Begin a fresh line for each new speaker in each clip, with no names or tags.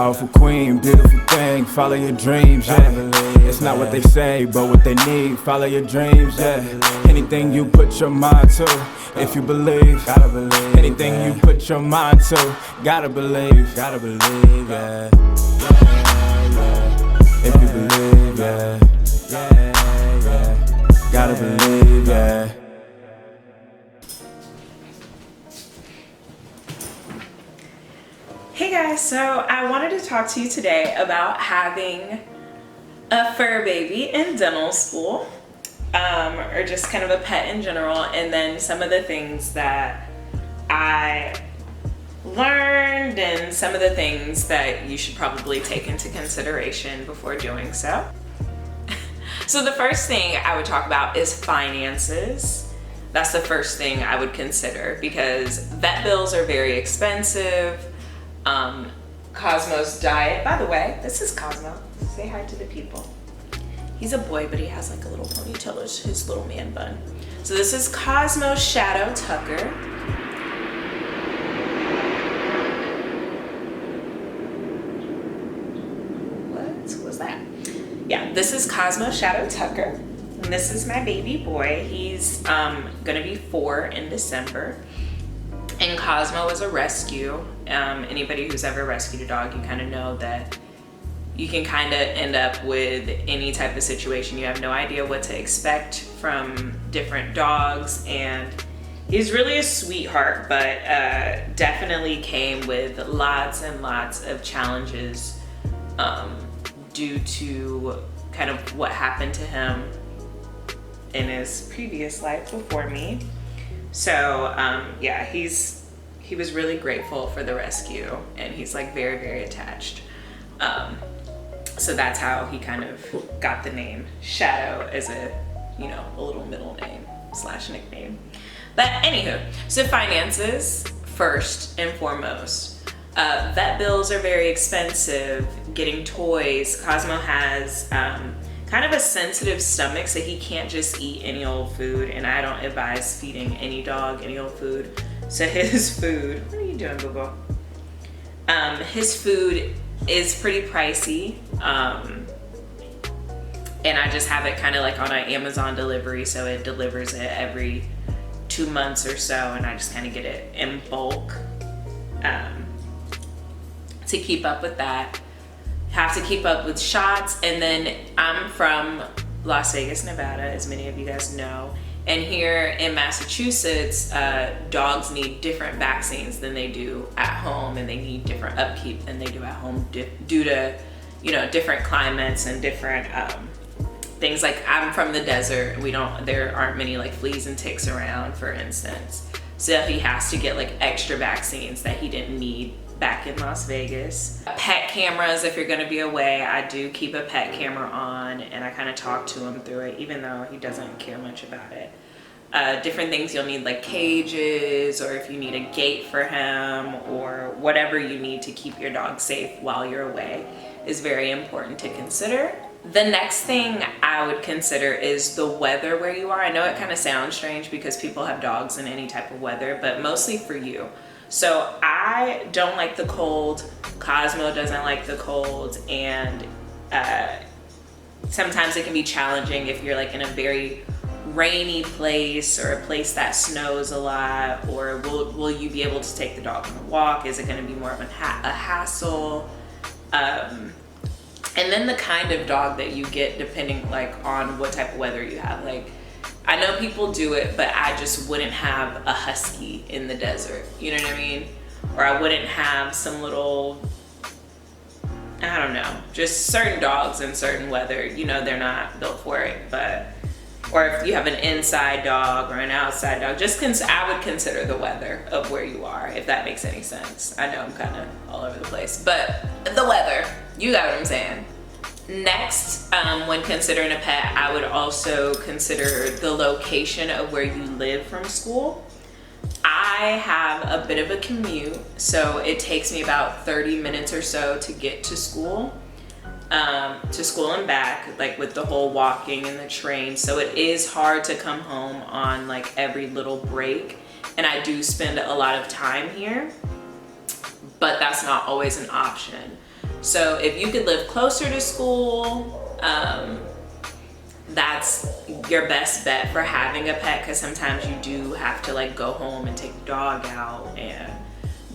Powerful queen, beautiful thing, follow your dreams, yeah. It's not what they say, but what they need, follow your dreams, yeah. Anything you put your mind to, if you believe, gotta believe. Anything you put your mind to, gotta believe, yeah. If you believe, yeah. Gotta believe, yeah.
Hey guys, so I wanted to talk to you today about having a fur baby in dental school, or just kind of a pet in general, and then some of the things that I learned and some of the things that you should probably take into consideration before doing so. So the first thing I would talk about is finances. That's the first thing I would consider because vet bills are very expensive. Cosmo's diet, by the way, this is Cosmo. Say hi to the people. He's a boy, but he has like a little ponytail, his little man bun. So this is Cosmo Shadow Tucker. What was that? Yeah, this is Cosmo Shadow Tucker. And this is my baby boy. He's gonna be 4 in December. And Cosmo is a rescue. Anybody who's ever rescued a dog, you kind of know that you can kind of end up with any type of situation. You have no idea what to expect from different dogs, and he's really a sweetheart, but definitely came with lots and lots of challenges due to kind of what happened to him in his previous life before me. So yeah, he was really grateful for the rescue, and he's like very, very attached. So that's how he kind of got the name Shadow as a, you know, a little middle name / nickname. But anywho, so finances first and foremost. Vet bills are very expensive. Getting toys. Cosmo has kind of a sensitive stomach, so he can't just eat any old food, and I don't advise feeding any dog any old food. So his food, what are you doing, boo-boo? His food is pretty pricey, and I just have it kind of like on an Amazon delivery, so it delivers it every 2 months or so, and I just kind of get it in bulk to keep up with that. Have to keep up with shots, and then I'm from Las Vegas, Nevada, as many of you guys know. And here in Massachusetts, dogs need different vaccines than they do at home, and they need different upkeep than they do at home due to, you know, different climates and different things. Like I'm from the desert, there aren't many like fleas and ticks around, for instance. So he has to get like extra vaccines that he didn't need back in Las Vegas. Pet cameras, if you're gonna be away, I do keep a pet camera on, and I kind of talk to him through it, even though he doesn't care much about it. Different things you'll need, like cages, or if you need a gate for him, or whatever you need to keep your dog safe while you're away is very important to consider. The next thing I would consider is the weather where you are. I know it kind of sounds strange because people have dogs in any type of weather, but mostly for you. So I don't like the cold, Cosmo doesn't like the cold, and sometimes it can be challenging if you're like in a very rainy place or a place that snows a lot, or will you be able to take the dog on a walk? Is it going to be more of a hassle? And then the kind of dog that you get depending like on what type of weather you have. Like I know people do it, but I just wouldn't have a husky in the desert, you know what I mean? Or I wouldn't have some little, I don't know, just certain dogs in certain weather, you know, they're not built for it. But or if you have an inside dog or an outside dog, I would consider the weather of where you are, if that makes any sense. I know I'm kind of all over the place, but the weather, you got what I'm saying. Next, when considering a pet, I would also consider the location of where you live from school. I have a bit of a commute, so it takes me about 30 minutes or so to get to school and back, like with the whole walking and the train. So it is hard to come home on like every little break, and I do spend a lot of time here, but that's not always an option. So if you could live closer to school, that's your best bet for having a pet, because sometimes you do have to like go home and take the dog out and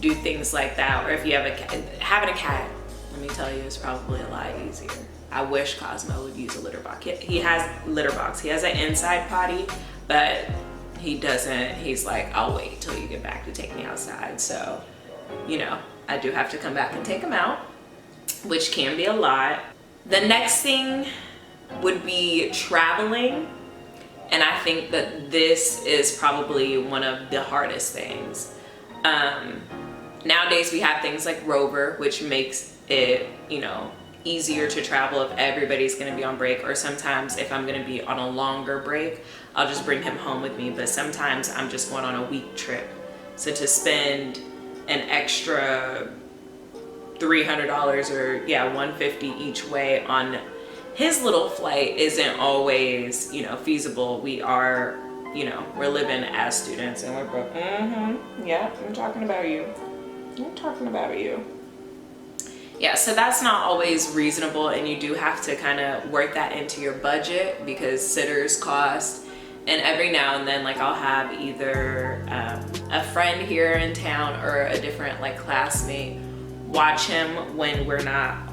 do things like that. Or if you have a cat, having a cat, let me tell you, is probably a lot easier. I wish Cosmo would use a litter box. He has litter box. He has an inside potty, but he doesn't. He's like, I'll wait till you get back to take me outside. So, you know, I do have to come back and take him out, which can be a lot. The next thing would be traveling. And I think that this is probably one of the hardest things. Nowadays we have things like Rover, which makes it, you know, easier to travel if everybody's gonna be on break, or sometimes if I'm gonna be on a longer break, I'll just bring him home with me. But sometimes I'm just going on a week trip. So to spend an extra $300 or $150 each way on his little flight isn't always, you know, feasible. We are, you know, we're living as students and we're broke. Yeah, I'm talking about you. I'm talking about you. Yeah, so that's not always reasonable, and you do have to kind of work that into your budget, because sitters cost. And every now and then, like, I'll have either a friend here in town or a different like classmate watch him when we're not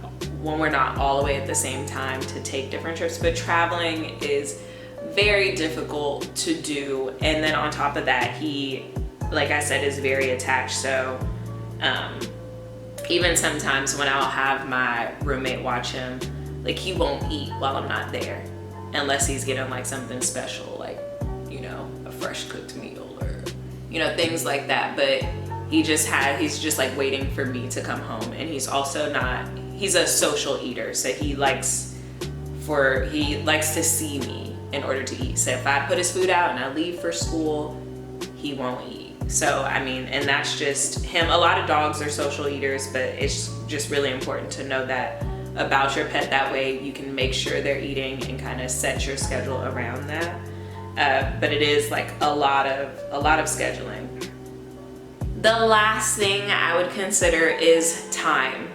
all the way at the same time to take different trips. But traveling is very difficult to do, and then on top of that, he, like I said, is very attached. So even sometimes when I'll have my roommate watch him, like, he won't eat while I'm not there unless he's getting like something special, like, you know, a fresh cooked meal or, you know, things like that. But he's just like waiting for me to come home. And he's also he's a social eater, so he likes to see me in order to eat. So if I put his food out and I leave for school, he won't eat. So, I mean, and that's just him. A lot of dogs are social eaters, but it's just really important to know that about your pet. That way you can make sure they're eating and kind of set your schedule around that. But it is like a lot of scheduling. The last thing I would consider is time.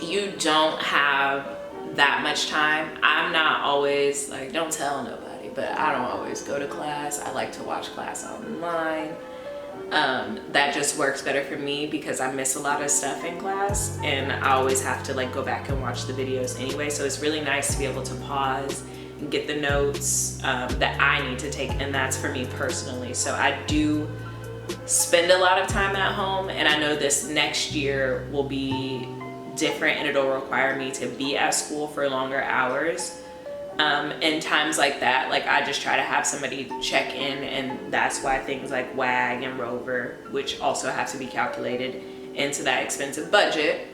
You don't have that much time. I'm not always like, don't tell nobody, but I don't always go to class. I like to watch class online. That just works better for me because I miss a lot of stuff in class, and I always have to like go back and watch the videos anyway. So it's really nice to be able to pause and get the notes that I need to take, and that's for me personally. So I do spend a lot of time at home, and I know this next year will be different, and it'll require me to be at school for longer hours. And times like that, like, I just try to have somebody check in, and that's why things like WAG and Rover, which also have to be calculated into that expensive budget,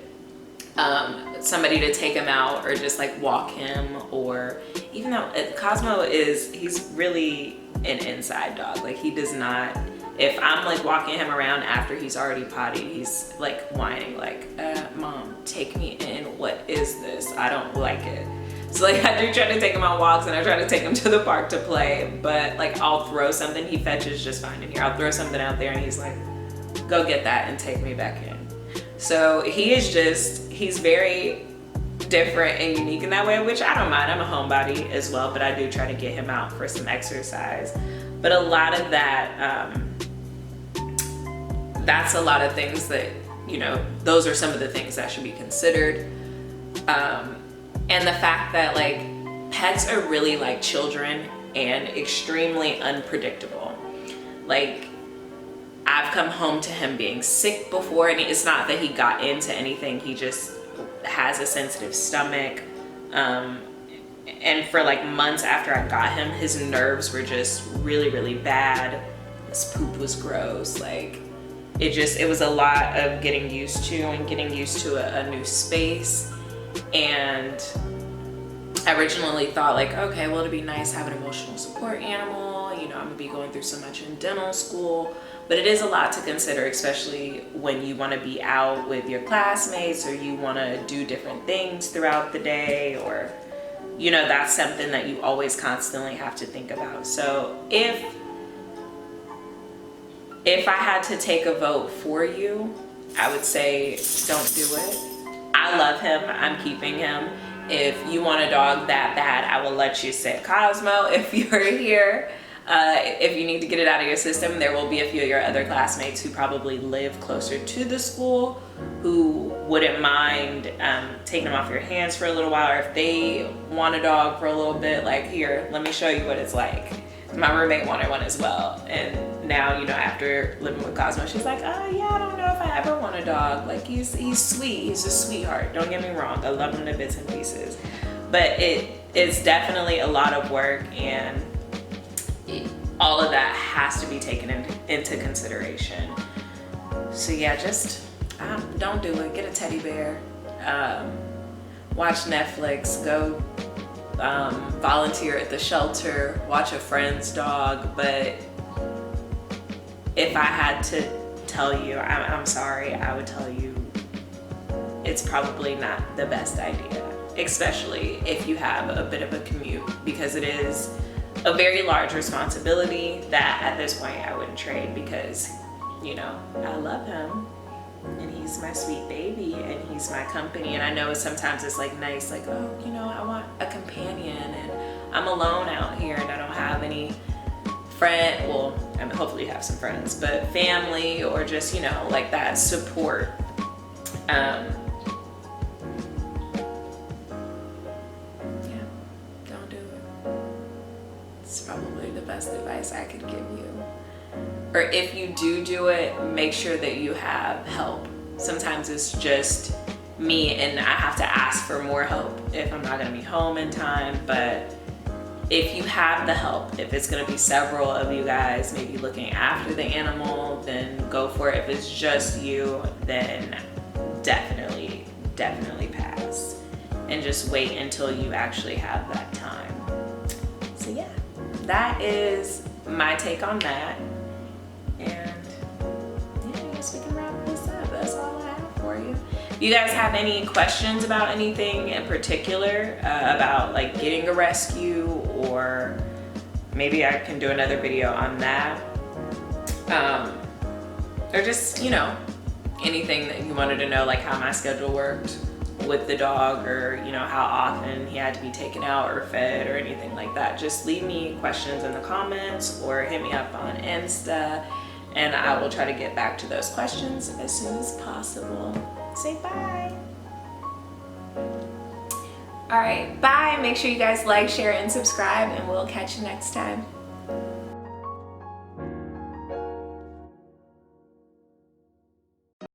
somebody to take him out or just like walk him. Or even though Cosmo he's really an inside dog, like, he does not, if I'm like walking him around after he's already potty, he's like whining like, Mom, take me in, what is this? I don't like it. So like, I do try to take him on walks, and I try to take him to the park to play, but like, I'll throw something, he fetches just fine in here. I'll throw something out there and he's like, go get that and take me back in. So he's very different and unique in that way, which I don't mind. I'm a homebody as well, but I do try to get him out for some exercise. But a lot of that, that's a lot of things that, you know, those are some of the things that should be considered. And the fact that like, pets are really like children and extremely unpredictable. Like, I've come home to him being sick before, and it's not that he got into anything, he just has a sensitive stomach. And for like months after I got him, his nerves were just really, really bad. His poop was gross. Like, it was a lot of getting used to, and getting used to a new space. And I originally thought like, okay, well, it'd be nice to have an emotional support animal. You know, I'm gonna be going through so much in dental school, but it is a lot to consider, especially when you wanna be out with your classmates, or you wanna do different things throughout the day, or, you know, that's something that you always constantly have to think about. So if I had to take a vote for you, I would say don't do it. I I love him. I'm keeping him. If you want a dog that bad, I will let you sit Cosmo if you're here. If you need to get it out of your system, there will be a few of your other classmates who probably live closer to the school who wouldn't mind taking them off your hands for a little while, or if they want a dog for a little bit, like, here, let me show you what it's like. My roommate wanted one as well, and now, you know, after living with Cosmo, she's like, oh yeah, I don't know if I ever want a dog. Like, he's sweet, he's a sweetheart, don't get me wrong, I love him to bits and pieces, but it's definitely a lot of work, and all of that has to be taken into consideration. So yeah, just don't do it. Get a teddy bear, watch Netflix, go volunteer at the shelter, watch a friend's dog. But if I had to tell you, I'm sorry, I would tell you it's probably not the best idea, especially if you have a bit of a commute, because it is a very large responsibility that at this point I wouldn't trade, because, you know, I love him and he's my sweet baby and he's my company. And I know sometimes it's like nice, like, oh, you know, I want a companion and I'm alone out here and I don't have any friend, well, I mean, hopefully you have some friends, but family, or just, you know, like that support. Probably the best advice I could give you. Or if you do it, make sure that you have help. Sometimes it's just me and I have to ask for more help if I'm not going to be home in time. But if you have the help, if it's going to be several of you guys maybe looking after the animal, then go for it. If it's just you, then definitely pass and just wait until you actually have that time. So yeah, that is my take on that. And yeah, I guess we can wrap this up. That's all I have for you. If you guys have any questions about anything in particular, about like getting a rescue, or maybe I can do another video on that, or just, you know, anything that you wanted to know, like how my schedule worked with the dog, or, you know, how often he had to be taken out or fed or anything like that, just leave me questions in the comments or hit me up on Insta, and I will try to get back to those questions as soon as possible. Say bye. All right, bye. Make sure you guys like, share, and subscribe, and we'll catch you next time.